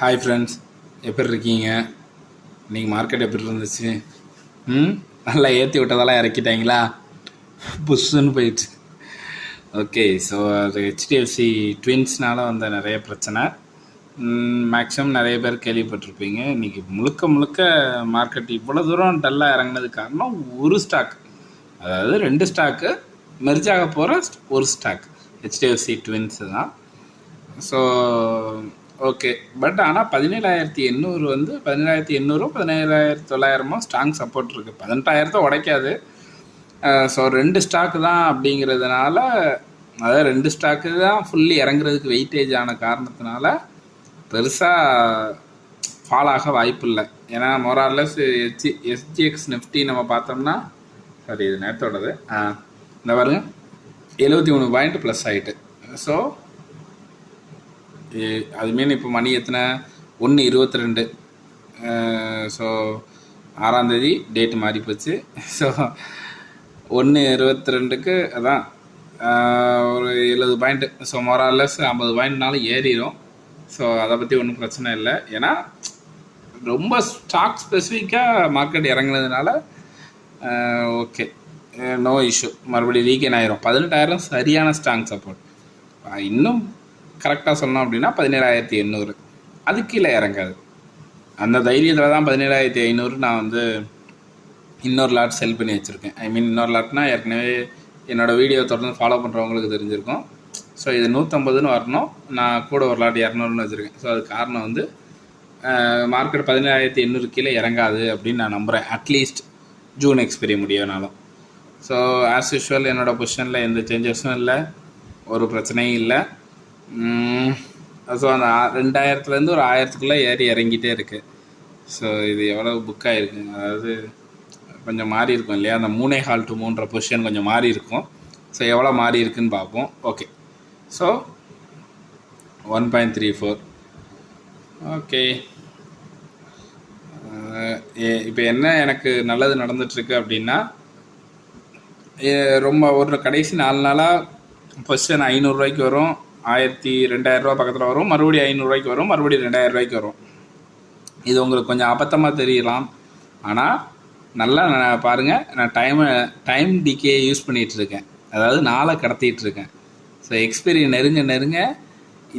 Hi friends, எப்படி இருக்கீங்க? இன்றைக்கி மார்க்கெட் எப்படி இருந்துச்சு? நல்லா ஏற்றி விட்டதெல்லாம் இறக்கிட்டாங்களா? புஷ்ஷுன்னு போயிடுச்சு. ஓகே, ஸோ அது ஹெச்டிஎஃப்சி ட்வின்ஸ்னால் வந்த நிறைய பிரச்சனை. மேக்ஸிமம் நிறைய பேர் கேள்விப்பட்டிருப்பீங்க. இன்றைக்கி முழுக்க முழுக்க மார்க்கெட் இவ்வளோ தூரம் டல்லாக இறங்கினது காரணம் ஒரு ஸ்டாக், அதாவது 2 ஸ்டாக்கு மெர்ஜாக போகிற ஒரு ஸ்டாக் ஹெச்டிஎஃப்சி ட்வின்ஸு தான். ஸோ ஓகே, பட் ஆனால் 17,800 வந்து 17,800 17,900 ஸ்ட்ராங் சப்போர்ட் இருக்குது. 18,000 உடைக்காது. ஸோ 2 ஸ்டாக்கு தான் அப்படிங்கிறதுனால, அதாவது 2 ஸ்டாக்கு தான் ஃபுல்லி இறங்குறதுக்கு வெயிட்டேஜ் ஆன காரணத்தினால பெருசாக ஃபால் ஆக வாய்ப்பு இல்லை. ஏன்னா மொரார்லெஸ் எஸ்ஜிஎக்ஸ் நிஃப்டி நம்ம பார்த்தோம்னா, சாரி இது நேரத்தோடது, இந்த பாருங்க 73 பாயிண்ட் ப்ளஸ் ஆகிட்டு. ஸோ அது மீன் இப்போ மணி எத்தனை? 1:22. ஸோ 6ஆம் தேதி டேட்டு மாறி போச்சு. ஸோ 1:22க்கு அதான் ஒரு 70 பாயிண்ட்டு. ஸோ மொரார்லெஸ் 50 பாயிண்ட்னாலும் ஏறிடும். ஸோ அதை பற்றி ஒன்றும் பிரச்சனை இல்லை. ஏன்னா ரொம்ப ஸ்டாக் ஸ்பெசிஃபிக்காக மார்க்கெட் இறங்குனதுனால ஓகே, நோ இஷ்யூ. மறுபடியும் ரீகெயின் ஆயிரும். 18,000 சரியான ஸ்ட்ராங் சப்போர்ட். இன்னும் கரெக்டாக சொன்னோம் அப்படின்னா 17,800, அது கீழே இறங்காது. அந்த தைரியத்தில் தான் 17,500 நான் வந்து இன்னொரு லாட் செல் பண்ணி வச்சுருக்கேன். ஐ மீன் இன்னொரு லாட்னா ஏற்கனவே என்னோடய வீடியோ தொடர்ந்து ஃபாலோ பண்ணுறவங்களுக்கு தெரிஞ்சிருக்கும். ஸோ இது 150ன்னு வரணும், நான் கூட ஒரு லாட் 200ன்னு வச்சுருக்கேன். ஸோ அது காரணம் வந்து மார்க்கெட் 17,800 கீழே இறங்காது அப்படின்னு நான் நம்புகிறேன். அட்லீஸ்ட் ஜூன் எக்ஸ்பைரி முடியனாலும். ஸோ ஆஸ் யூஷுவல் என்னோடய பொசிஷனில் எந்த சேஞ்சஸும் இல்லை, ஒரு பிரச்சனையும் இல்லை. ஸோ அந்த 2000லேருந்து ஒரு 1000க்குள்ளே ஏறி இறங்கிட்டே இருக்குது. ஸோ இது எவ்வளோ புக் ஆகிருக்கு, அதாவது கொஞ்சம் மாறி இருக்கும் இல்லையா? அந்த 3.25 to 3 பொசிஷன் கொஞ்சம் மாறி இருக்கும். ஸோ எவ்வளோ மாறி இருக்குன்னு பார்ப்போம். Okay, so 1.34. ஓகே, இப்போ என்ன எனக்கு நல்லது நடந்துகிட்ருக்கு அப்படின்னா, ரொம்ப ஒரு கடைசி 4 நாளாக பொசிஷன் 500 ரூபாய்க்கு வரும், 1,000-2,000 ரூபா பக்கத்தில் வரும், மறுபடியும் 500 ரூபாய்க்கு வரும், மறுபடியும் 2,000 ரூபாய்க்கு வரும். இது உங்களுக்கு கொஞ்சம் அபத்தமாக தெரியலாம். ஆனால் நல்லா பாருங்கள், நான் டைம் டிகே யூஸ் பண்ணிகிட்ருக்கேன், அதாவது நாளை கடத்திகிட்ருக்கேன். ஸோ எக்ஸ்பைரி நெருங்க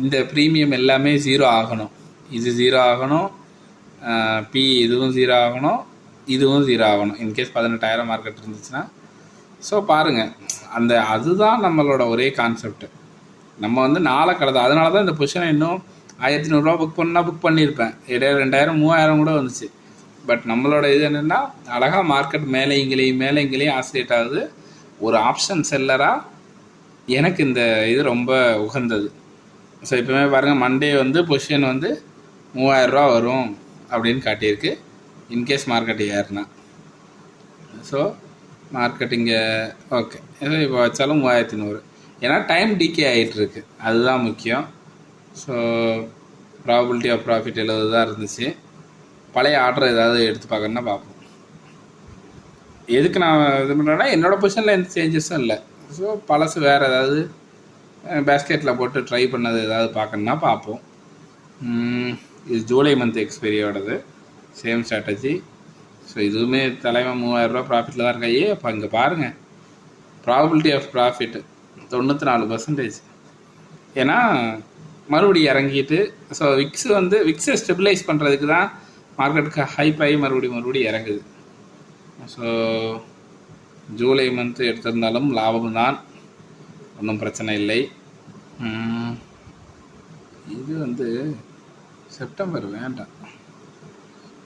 இந்த ப்ரீமியம் எல்லாமே 0 ஆகணும். இது 0 ஆகணும், பி இதுவும் 0 ஆகணும், இதுவும் 0 ஆகணும். இன்கேஸ் 18,000 மார்க்கெட் இருந்துச்சுன்னா. ஸோ பாருங்கள், அதுதான் நம்மளோட ஒரே கான்செப்ட். நம்ம வந்து நாளை கடந்த, அதனால தான் இந்த பொசிஷனை இன்னும் 1,100 ரூபா புக் பண்ணியிருப்பேன். இடையில 2,000 3,000 கூட வந்துச்சு. பட் நம்மளோட இது என்னென்னா, அழகாக மார்க்கெட் மேலே இங்கேயும் ஆசிலேட் ஆகுது. ஒரு ஆப்ஷன் செல்லராக எனக்கு இந்த இது ரொம்ப உகந்தது. ஸோ இப்போவே பாருங்கள், மண்டே வந்து பொசிஷன் வந்து 3,000 ரூபா வரும் அப்படின்னு காட்டியிருக்கு, இன்கேஸ் மார்க்கெட் ஏறினா. ஸோ மார்க்கெட் இங்கே ஓகே, இப்போ வச்சாலும் 3,100. ஏன்னா டைம் டிகே ஆகிட்டுருக்கு, அதுதான் முக்கியம். ஸோ ப்ராபபிலிட்டி ஆஃப் ப்ராஃபிட் 70 தான் இருந்துச்சு. பழைய ஆர்டர் ஏதாவது எடுத்து பார்க்கணுன்னா பார்ப்போம். எதுக்கு நான் இது பண்ணுறேன்னா, என்னோடய பொசிஷனில் எந்த சேஞ்சஸும் இல்லை. ஸோ பழசு வேறு ஏதாவது பேஸ்கெட்டில் போட்டு ட்ரை பண்ணது ஏதாவது பார்க்கணுன்னா பார்ப்போம். இது ஜூலை மந்த் எக்ஸ்பைரியோடது, சேம் ஸ்ட்ராட்டஜி. ஸோ இதுவுமே தலைவன் 3,000 ரூபா ப்ராஃபிட்டில் தான் இருக்கா. அப்போ இங்கே பாருங்கள், ப்ராபபிலிட்டி ஆஃப் ப்ராஃபிட் 94%. ஏன்னா மறுபடியும் இறங்கிட்டு, ஸோ விக்ஸை ஸ்டெபிலைஸ் பண்ணுறதுக்கு தான் மார்க்கெட்டுக்கு ஹைப் ஆகி மறுபடியும் இறங்குது. ஸோ ஜூலை மந்த்து எடுத்திருந்தாலும் லாபம் தான், ஒன்றும் பிரச்சனை இல்லை. இது வந்து செப்டம்பர் வேண்டாம்.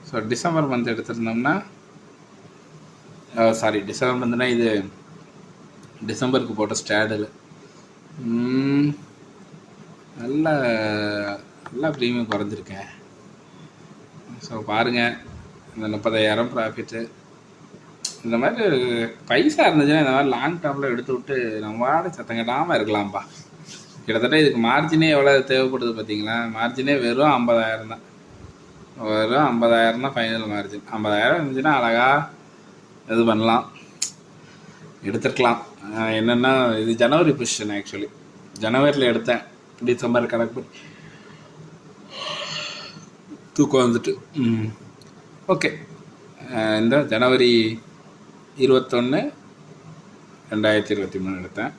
ஸோ டிசம்பர் மந்த் எடுத்திருந்தோம்னா, சாரி டிசம்பர் மந்த்னா இது டிசம்பருக்கு போட்ட ஸ்டாடில் நல்லா ப்ரீமியம் குறைஞ்சிருக்கேன். ஸோ பாருங்கள், இந்த 30,000 ப்ராஃபிட்டு இந்த மாதிரி பைசா இருந்துச்சுன்னா இந்த மாதிரி லாங் டேர்மில் எடுத்து விட்டு நம்ம சத்தம் கட்டாமல் இருக்கலாம்ப்பா. கிட்டத்தட்ட இதுக்கு மார்ஜினே எவ்வளோ தேவைப்படுது பார்த்தீங்களா? மார்ஜினே வெறும் 50,000 தான். வெறும் 50,000 தான் ஃபைனல் மார்ஜின். 50,000 இருந்துச்சுன்னா அழகாக இது பண்ணலாம், எடுத்துருக்கலாம். என்னென்னா இது ஜனவரி பொசிஷன், ஆக்சுவலி ஜனவரியில் எடுத்தேன், டிசம்பர் கணக்கு தூக்கம் வந்துட்டு. ஓகே. இந்த ஜனவரி 21, 2023 எடுத்தேன்.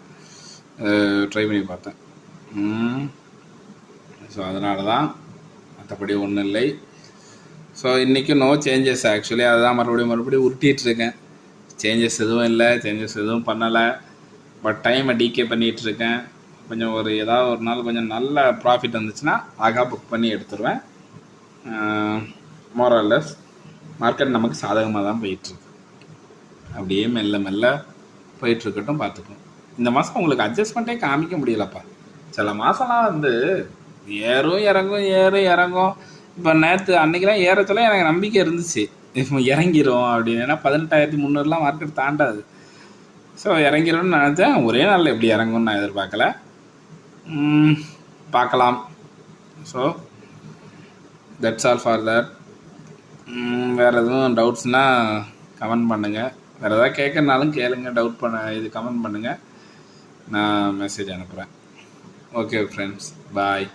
ட்ரை பண்ணி பார்த்தேன். ஸோ அதனால தான், மற்றபடி ஒன்றும் இல்லை. ஸோ இன்றைக்கும் நோ சேஞ்சஸ். ஆக்சுவலி அதுதான் மறுபடியும் உருட்டிகிட்ருக்கேன். சேஞ்சஸ் எதுவும் இல்லை, சேஞ்சஸ் எதுவும் பண்ணலை. பட் டைமை டிகே பண்ணிகிட்ருக்கேன். கொஞ்சம் ஏதாவது ஒரு நாள் கொஞ்சம் நல்ல ப்ராஃபிட் வந்துச்சுன்னா புக் பண்ணி எடுத்துருவேன். மோரல்லஸ் மார்க்கெட் நமக்கு சாதகமாக தான் போயிட்டுருக்கு. அப்படியே மெல்ல மெல்ல போயிட்டுருக்கட்டும், பார்த்துக்கணும். இந்த மாதம் உங்களுக்கு அட்ஜஸ்ட்மெண்ட்டே காமிக்க முடியலப்பா. சில மாதம்லாம் ஏறும் இறங்கும். இப்போ அன்றைக்கெலாம் ஏறச்சொல்ல எனக்கு நம்பிக்கை இருந்துச்சு, இப்போ இறங்கிரும் அப்படின்னு. ஏன்னா 18,300 மார்க்கெட் தாண்டாது. ஸோ இறங்கிரும்னு நினச்சேன். ஒரே நாளில் எப்படி இறங்கும்னு நான் எதிர்பார்க்கல. பார்க்கலாம். So that's all for that. வேறு எதுவும் டவுட்ஸ்னால் கமெண்ட் பண்ணுங்கள். வேறு எதாவது கேட்கறனாலும் கேளுங்க. இது கமெண்ட் பண்ணுங்கள், நான் மெசேஜ் அனுப்புகிறேன். ஓகே ஃப்ரெண்ட்ஸ், பாய்.